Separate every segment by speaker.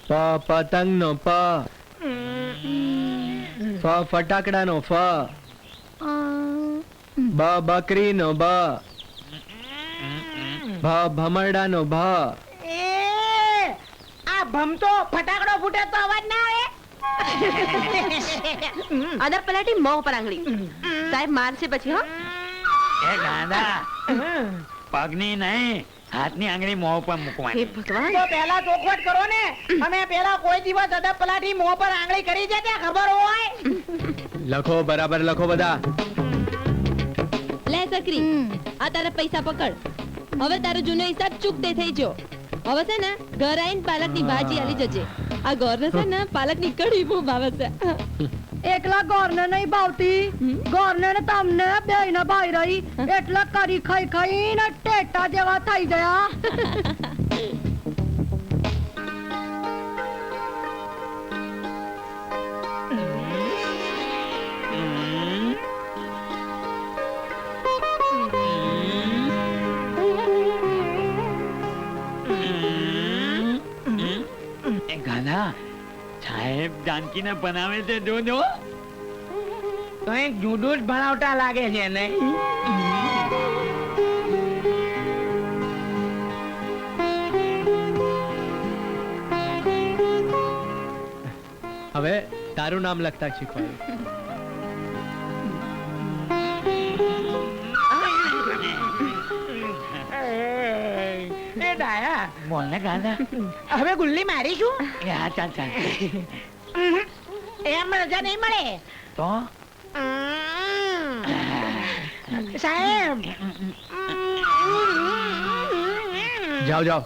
Speaker 1: પતંગ નો પ, ફટાકડા નો ફ, બકરી નો બ, ભમરડા નો ભ.
Speaker 2: આ ભમતો ફટાકડો ફૂટે તો અવાજ ના આવે.
Speaker 3: અદર પલાટી મોં પર આંગળી. સાહેબ મારશે પછી હો.
Speaker 4: એ ગાંડા પગની નહીં હાથની આંગળી મોં પર
Speaker 3: હે
Speaker 4: મૂકવાની.
Speaker 3: ભગવાન.
Speaker 2: તો પહેલા ચોખવટ કરો ને. અમે પેલા કોઈ દિવસ અદબ પલાટી મોં પર આંગળી કરી છે ત્યાં ખબર હોય.
Speaker 1: લખો બરાબર લખો બધા.
Speaker 3: લે સકરી આ તારા પૈસા પકડ. હવે તારો જૂનો હિસાબ ચૂકતે થઈ ગયો. હવે છે ને ઘર આવીને પાલકની ભાજી આલી જજે. આ ગોરને છે ને પાલકની કઢી બહુ ભાવે છે.
Speaker 5: એકલા ગોરને નહીં ભાવતી, ગોરને ને તમને બેયને ભાઈ રહી એટલે કરી ખાઈ ખાઈને ટેટા જેવા થઈ ગયા.
Speaker 4: એ ગાંડા સાહેબ જાનકીને બનાવે છે જો.
Speaker 2: તો એક જુદું જ ભણાવતા લાગે છે ને.
Speaker 1: હવે તારું નામ લખતા શીખવાડું.
Speaker 2: એ ડાયા
Speaker 4: બોલ ને ગાંડા.
Speaker 2: હવે ગુલ્લી મારીશું.
Speaker 4: એ હા ચાલ ચાલ.
Speaker 2: એમ રજા નહીં મળે
Speaker 4: તો
Speaker 2: સાહેબ.
Speaker 1: જાઓ જાઓ.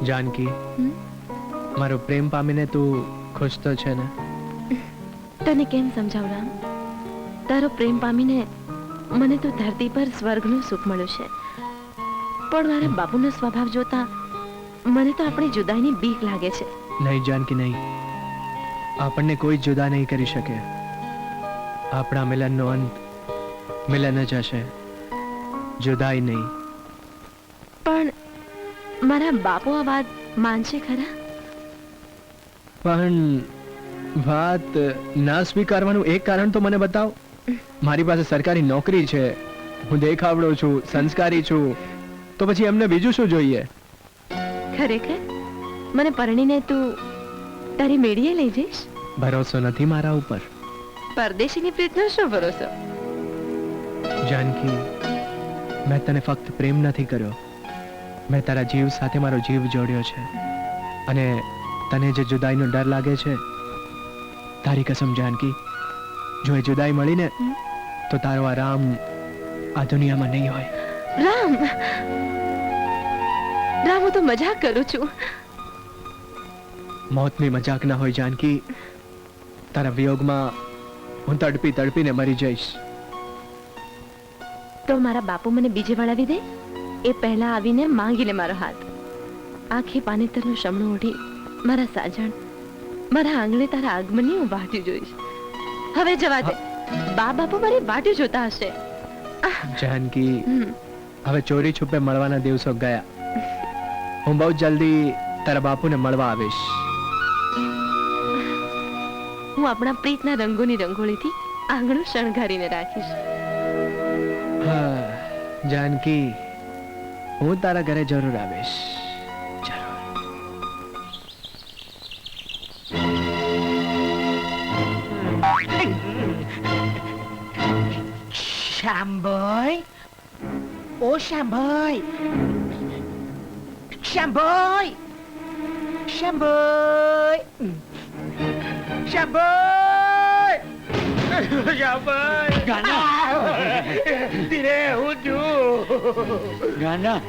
Speaker 1: જાનકી, મારો પ્રેમ પામીને તું ખુશ તો છે ને?
Speaker 3: તને કેમ સમજાવું રામ? તારો પ્રેમ પામીને મને તો ધરતી પર સ્વર્ગનું સુખ મળ્યું છે. પણ મારા બાપુનો સ્વભાવ જોતા મને તો આપણી જુદાઈની બીક લાગે છે.
Speaker 1: નહીં જાનકી નહીં, આપણને કોઈ જુદા નહીં કરી શકે. આપણા મિલનનો અંત મિલન જ હશે, જુદાઈ નહીં.
Speaker 3: પણ મારા બાપુ આ વાત માનશે ખરા?
Speaker 1: પણ વાત ના સ્વીકારવાનું એક કારણ તો મને બતાવ. મારી પાસે સરકારી નોકરી છે, હું દેખાવડો છું, સંસ્કારી છું, તો પછી એમને બીજું શું જોઈએ?
Speaker 3: ખરેખર મને પરણીને તું તારી મેળીએ લઈ જઈશ?
Speaker 1: ભરોસો નથી મારા ઉપર?
Speaker 3: પરદેશીની પ્રીતનો શું ભરોસો?
Speaker 1: જાનકી, મેં તને ફક્ત પ્રેમ નથી કર્યો, મેં તારા જીવ સાથે મારો જીવ જોડ્યો છે. અને તને જે જુદાઈનો ડર લાગે છે, તારી કસમ જાનકી, જો એ જુદાઈ મળી ને તો તારો આ રામ આ દુનિયામાં નહીં હોય.
Speaker 3: રામ, રામ હું તો મજાક કરું છું.
Speaker 1: મોતની મજાક ના હોય જાનકી. તારા વિયોગમાં હું તડપી તડપીને મરી જઈશ.
Speaker 3: તો મારા બાપુ મને બીજે વળાવી દે, એ પહેલા આવીને માંગી લે મારો હાથ. આખી પાનેતરનું શમણું ઓઢી મારા સાજણ મારા આંગણે તારા આગમનની હું વાટ્યું જોઈશ. હવે જવા દે, બા બાપુ મારી વાટ્યું જોતા હશે.
Speaker 1: જાનકી, હવે ચોરી છુપે મળવાના દિવસો ગયા. હું બહુ જલ્દી તારા બાપુને મળવા આવીશ.
Speaker 3: હું આપણા પ્રીતના રંગોની રંગોળીથી આંગણું શણગારીને રાખીશ.
Speaker 1: હા જાનકી, હું તારા ઘરે જરૂર આવીશ.
Speaker 2: શ્યામભાઈ, ઓ શ્યામભાઈ, શ્યામભાઈ, શ્યામભાઈ, શ્યામભાઈ,
Speaker 4: ધીરે હું છું ગાંડા.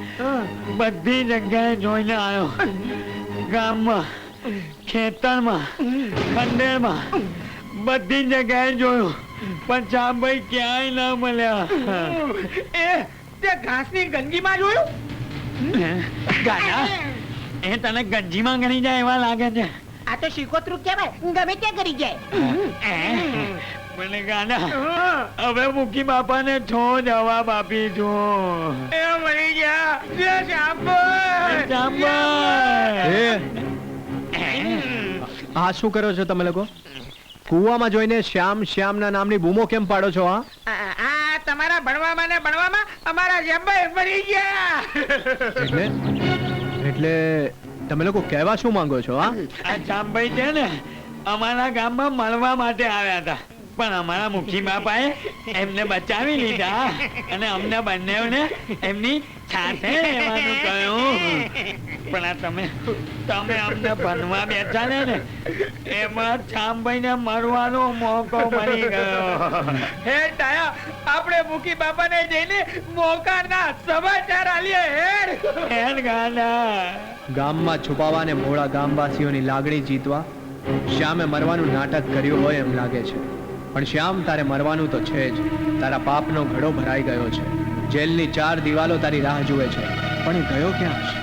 Speaker 4: બધી જગ્યાએ જોઈને આવ્યો, ગામમાં, ખેતરમાં, ખંડેરમાં, બધી જગ્યાએ જોયું, પણ ચાંભાઈ ક્યાંય ના મળ્યા.
Speaker 2: એ તે ઘાસની ગંજીમાં જોયું?
Speaker 4: ગાંડા, એ તને ગંજીમાં ગણી જાય એવા લાગે છે.
Speaker 2: આ તો શીકોતરું કહેવાય, ગમે ત્યાં કરી જાય.
Speaker 4: મને ગાંડા, હવે મૂકી બાપાને છો જવાબ આપી છું.
Speaker 2: એ મરી ગયા. જય શ્યામભાઈ.
Speaker 4: ચાંભાઈ.
Speaker 1: આ શું કરો છો તમે લોકો? કુવામાં જોઈને શ્યામ શ્યામના નામની બૂમો કેમ પાડો છો?
Speaker 2: આ તમારા ભણવામાં ને ભણવામાં અમારા શ્યામભાઈ મરી ગયા.
Speaker 1: એટલે તમે લોકો કહેવા શું માંગો છો?
Speaker 4: આ ચાંભાઈ છે ને અમારા ગામમાં મળવા માટે આવ્યા હતા, પણ અમારા મુખી બાપાએ એમને બચાવી લીધા અને અમને બંનેઓને એમની સાથે રહેવાનું કહ્યું. પણ આ તમે અમને બનવા બેઠા ને એમાં ચાંભાઈને મરવાનો મોકો મળી ગયો.
Speaker 2: હે ડાયા, આપણે મુખી બાપાને જઈને મોકાના સમાચાર આલીએ.
Speaker 4: હેડ ગાંડા.
Speaker 1: ગામમાં છુપાવા અને ભોળા ગામવાસીઓની લાગણી જીતવા શ્યામે મરવાનું નાટક કર્યું હોય એમ લાગે છે. પણ શ્યામ, તારે મરવાનું તો છે જ. તારા પાપનો ઘડો ભરાઈ ગયો છે. જેલની 4 દિવાલો તારી રાહ જુએ છે, પણ એ ગયો ક્યાં છે?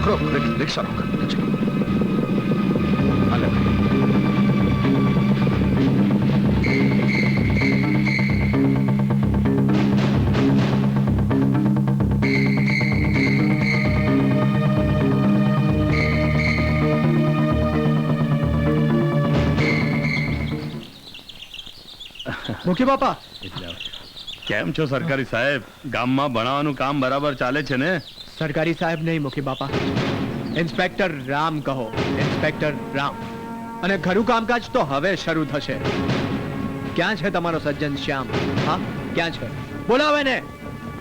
Speaker 6: रोक रिक्शा रोक.
Speaker 1: મુખી બાપા,
Speaker 6: કેમ છો સરકારી સાહેબ? ગામમાં ભણાવવાનું કામ બરાબર ચાલે છે ને?
Speaker 1: સરકારી સાહેબ નહીં મુખી બાપા, ઇન્સ્પેક્ટર રામ કહો. ઇન્સ્પેક્ટર રામ. અને ખરું કામકાજ તો હવે શરૂ થશે. ક્યાં છે તમારો સજ્જન શ્યામ? હા, ક્યાં છે? બોલાવે ને.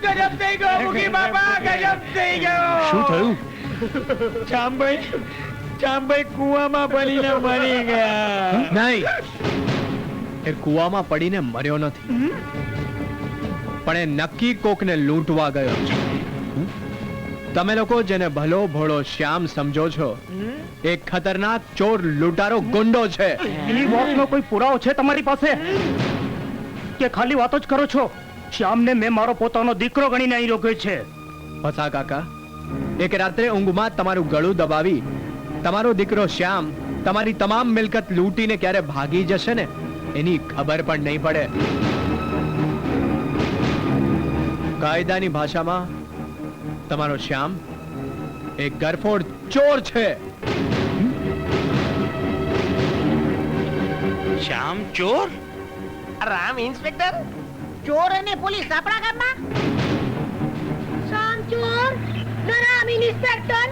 Speaker 2: ગજબ થઈ ગયો મુખી બાપા, ગજબ થઈ ગયો.
Speaker 6: શું થયું?
Speaker 4: ચાંભાઈ કુવામાં પડીને મરી ગયા.
Speaker 1: નહીં, એ કુવામાં પડીને મર્યો નથી, પણ એ નક્કી કોકને લૂંટવા ગયો છે. તમે લોકો જેને ભલો ભોળો શ્યામ સમજો છો, એક ખતરનાક ચોર લૂંટારો ગુંડો છે.
Speaker 7: એની વાતનો કોઈ પુરાવો છે તમારી પાસે કે ખાલી વાતો જ કરો છો? શ્યામને મેં મારો પોતાનો દીકરો ગણીને અહીં રોક્યો છે.
Speaker 1: ભસા કાકા, એક રાત્રે ઊંઘમાં તમારું ગળું દબાવી તમારો દીકરો શ્યામ તમારી તમામ મિલકત લૂંટીને ક્યારે ભાગી જશે ને એની ખબર પણ નહીં પડે. કાયદાની ભાષામાં તમારો શ્યામ એક ગરફોડ ચોર છે.
Speaker 4: શ્યામ ચોર?
Speaker 2: રામ ઇન્સ્પેક્ટર, ચોર અને પોલીસ આપણા ગામમાં?
Speaker 5: શામ ચોર, રામ ઇન્સ્પેક્ટર.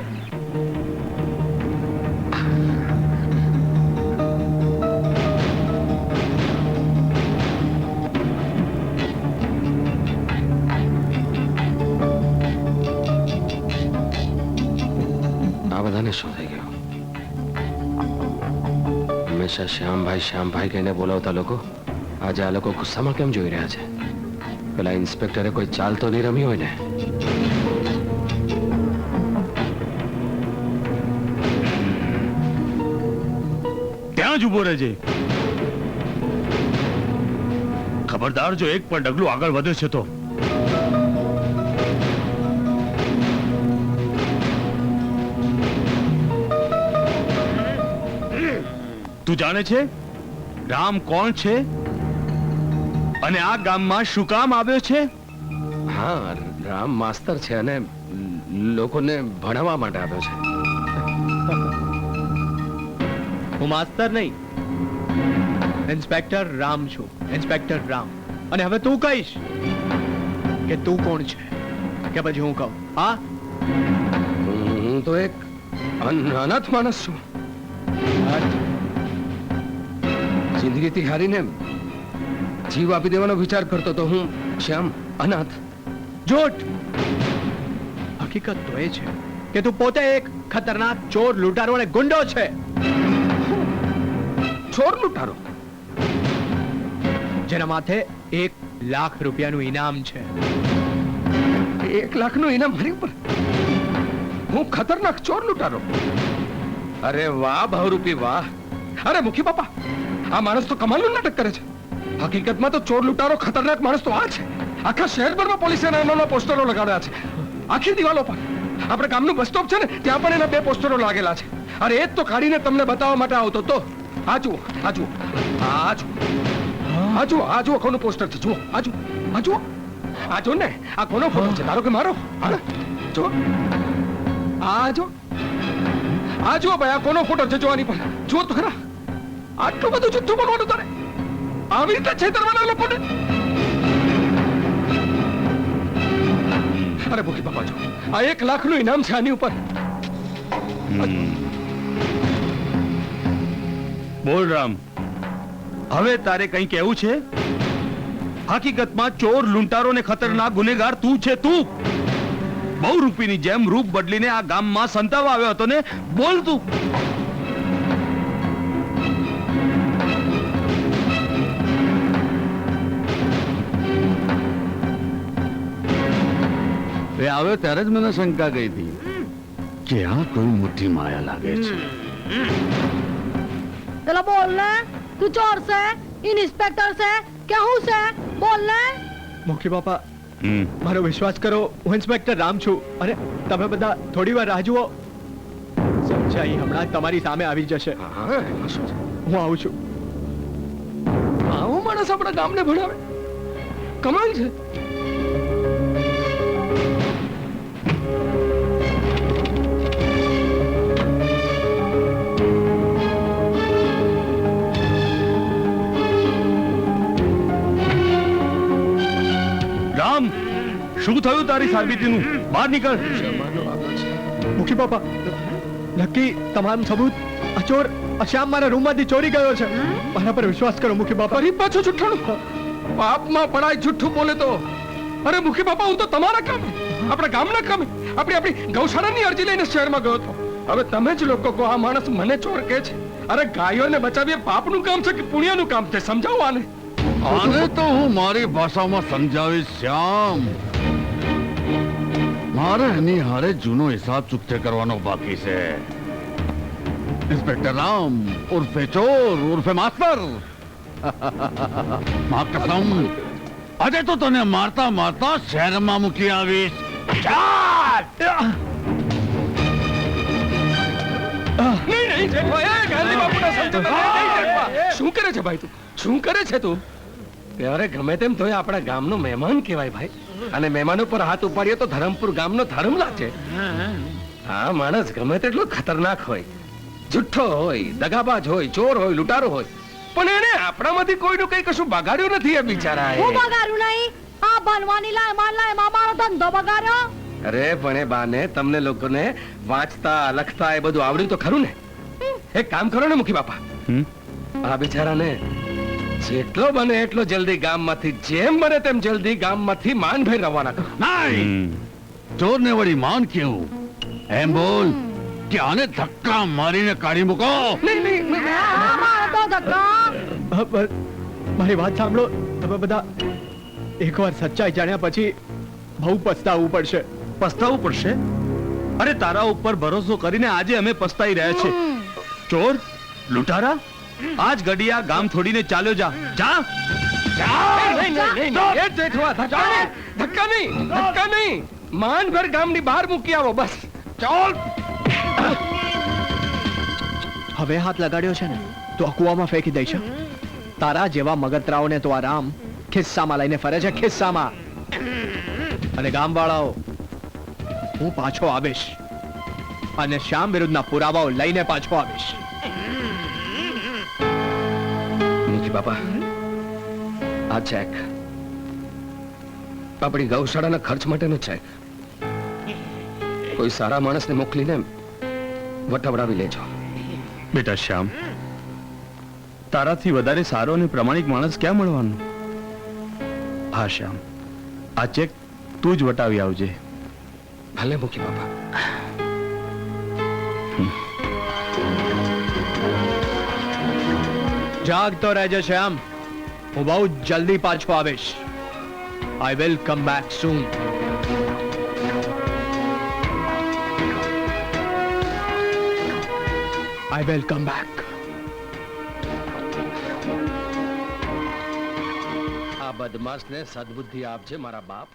Speaker 8: આ બધાને શું થઈ ગયું? હંમેશા શ્યામભાઈ કહીને બોલાવતા લોકો આજે આ લોકો ગુસ્સામાં કેમ જોઈ રહ્યા છે? પેલા ઇન્સ્પેક્ટરે કોઈ ચાલ તો નહીં રમી હોય ને?
Speaker 6: ત્યાં જ ઉભો રહેજે. ખબરદાર, જો એક પણ ડગલું આગળ વધે છે તો તું જાણે છે રામ કોણ છે? અને આ ગામમાં શું કામ આવ્યો છે?
Speaker 8: હા, રામ માસ્તર છે અને લોકોને ભણાવવા માટે આવ્યો છે.
Speaker 1: હું માસ્તર નહીં, ઇન્સ્પેક્ટર રામ છું. ઇન્સ્પેક્ટર રામ. અને હવે તું કહીશ કે તું કોણ છે કે પછી હું કહું? હા,
Speaker 8: હું તો એક અનાથ માણસ છું. જિંદગીથી હારીને જીવ આપી દેવાનો વિચાર કરતો તો હું શ્યામ અનાથ.
Speaker 1: જૂઠ. હકીકત તો એ છે કે તું પોતે એક ખતરનાક ચોર, લૂંટારો અને ગુંડો છે.
Speaker 8: ચોર લૂંટારો?
Speaker 1: જેના માથે 1 લાખ રૂપિયાનું ઇનામ છે.
Speaker 8: 1 લાખનું ઇનામ મારી ઉપર? હું ખતરનાક ચોર લૂંટારો? અરે વાહ બહુરૂપી વાહ. અરે મુખી બાપા, આ માણસ તો કમાલનું નાટક કરે છે. હકીકતમાં તો ચોર લૂંટારો ખતરનાક માણસ તો આ છે. આખા શહેરભરમાં પોલીસે નાના પોસ્ટરો લગાડ્યા છે, આખી દિવાલો પર. આપણે ગામનું બસ સ્ટોપ છે ને, ત્યાં પણ એના 2 પોસ્ટરો લાગેલા છે. અરે એ જ તો કાઢીને તમને બતાવવા માટે આવતો તો. આ જુઓ, આ જુઓ, આ જુઓ, આ જુઓ, આ જુઓ કોનું પોસ્ટર છે. જુઓ, આ જુઓ, આ જુઓ, આ જો ને, આ કોનો ફોટો છે? તારો કે મારો? હા, જો આ જો, આ જુઓ ભાઈ, આ કોનો ફોટો છે? જોવાની પર જુઓ તો ખરા. આટલું બધું જુઠ્ઠું બોલવાનું તારે? આવી રીતે છેતરવાના લોકોને? અરે ભૂખી બાપા, જો આ 1 લાખનું ઇનામ છે આની ઉપર.
Speaker 6: બોલ રામ, હવે તારે કંઈ કહેવું છે? હકીકતમાં ચોર, લૂંટારો ને ખતરનાક ગુનેગાર તું છે. તું બહુરૂપીની જેમ રૂપ બદલીને આ ગામમાં સંતાવા આવ્યો હતો ને? બોલ તું.
Speaker 9: એ આવ્યો ત્યારે જ મને શંકા ગઈ હતી કે આ કોઈ મોટી માયા લાગે છે.
Speaker 5: પેલા બોલ ને, તું ચોર છે, ઇન્સ્પેક્ટર છે કે હું છે? બોલ ને.
Speaker 1: મુખી બાપા, મારો વિશ્વાસ કરો, હું ઇન્સ્પેક્ટર રામ છું. અને તમે બધા થોડી વાર રાહ જુઓ, સચ્ચાઈ હમણાં જ તમારી સામે આવી જશે.
Speaker 8: હા, એમાં શું છે?
Speaker 1: હું આવું છું.
Speaker 8: આવો માણસ આપણા ગામને ભણાવે? કમાલ છે.
Speaker 6: રામ, શું થયું તારી સાબિતીનું? બહાર નીકળ.
Speaker 1: મુખી બાપા, નક્કી તમામ સબૂત આ ચોર શ્યામ મારા રૂમમાંથી ચોરી ગયો છે. મારા પર વિશ્વાસ કરો મુખી બાપા.
Speaker 8: ફરી પાછું જુઠ્ઠાણું? પાપમાં પડાય જુઠ્ઠું બોલે તો. અરે મુખી બાપા, હું તો તમારા કામે, આપણા ગામના કામે, આપણી ગૌશાળાની અરજી લઈને શહેરમાં ગયો હતો. હવે તમે જ લોકો કહો, આ માણસ મને ચોર કહે છે. અરે ગાયોને બચાવીએ પાપનું કામ છે કે પુણ્યનું કામ છે? સમજાવો આને.
Speaker 9: આને તો હું મારી ભાષામાં સમજાવીશ શ્યામ. મારે એની હારે જૂનો હિસાબ ચૂકતે કરવાનો બાકી છે. ઇન્સ્પેક્ટર રામ ઉર્ફે ચોર ઉર્ફે માસ્તર, માં કસમ, આજે તો તને મારતા મારતા શહેરમાં મૂકી આવીશ.
Speaker 8: શું કરે છે ભાઈ તું? શું કરે છે તું? અરે ગમે તેમ તો આપણા ગામનો મહેમાન કહેવાય ભાઈ. અને મહેમાનો પર હાથ ઉપાડીએ તો ધરમપુર ગામનો ધર્મ લાગે. આ માણસ ગમે તેટલો ખતરનાક હોય, જુઠ્ઠો હોય, દગાબાજ હોય, ચોર હોય, લૂંટારો હોય, પણ એને આપણામાંથી કોઈનું કઈ કશું બગાડ્યું નથી. એ બિચારા
Speaker 5: હું બગાડ્યું નહીં. આ બનવાની લાયમાં મારો ધંધો બગાડ્યો.
Speaker 8: અરે પણ એ બાને, તમને લોકોને વાંચતા લખતા એ બધું આવડ્યું તો ખરું ને? એક કામ કરો ને મુખી બાપા, આ બિચારાને જેટલો બને એટલો જલ્દી ગામમાંથી, જેમ બને તેમ જલ્દી ગામમાંથી માનભેર રવાના કરો.
Speaker 9: નહીં, ચોરને વળી માન કેવું? એમ બોલ કે આને ધક્કા મારીને કાઢી મૂકો.
Speaker 8: નહીં, નહીં,
Speaker 5: મારો તો ધક્કા.
Speaker 1: મારી વાત સાંભળો. તમે બધા એકવાર સચ્ચાઈ જાણ્યા પછી બહુ પસ્તાવવું પડશે.
Speaker 6: પસ્તાવવું પડશે? અરે તારા ઉપર ભરોસો કરીને આજે અમે પસ્તાઈ રહ્યા છે. ચોર, લૂંટારા, આજ ઘડિયા ગામ છોડીને ચાલ્યો જા. જા.
Speaker 8: ધક્કા નહીં. માનભર ગામની બહાર મૂકી આવો બસ.
Speaker 9: ચાલ.
Speaker 1: હવે હાથ લગાડ્યો છે ને તો આ કૂવામાં ફેંકી દઈશ. તારા જેવા મગતરાઓને તો આ રામ ખિસ્સામાં લઈને ફરે છે, ખિસ્સામાં. અને ગામવાળાઓ, હું પાછો આવીશ અને શ્યામ વિરુદ્ધના પુરાવાઓ લઈને પાછો આવીશ.
Speaker 8: મુખી બાપા, આ ચેક આપણી ગૌશાળાના ખર્ચ માટેનો ચેક. કોઈ સારા માણસને મોકલીને વટાવડાવી લેજો.
Speaker 6: બેટા શ્યામ, તારાથી વધારે સારો અને પ્રમાણિક માણસ ક્યાં મળવાનો? હા શ્યામ, આ ચેક તું જ વટાવી આવજે.
Speaker 8: ભલે મુખી બાપા.
Speaker 1: જાગતો રહેજે શ્યામ, હું બહુ જલ્દી પાછો આવીશ. I will come back soon. I will come back.
Speaker 8: આ બદમાશને સદબુદ્ધિ આપજે મારા બાપ.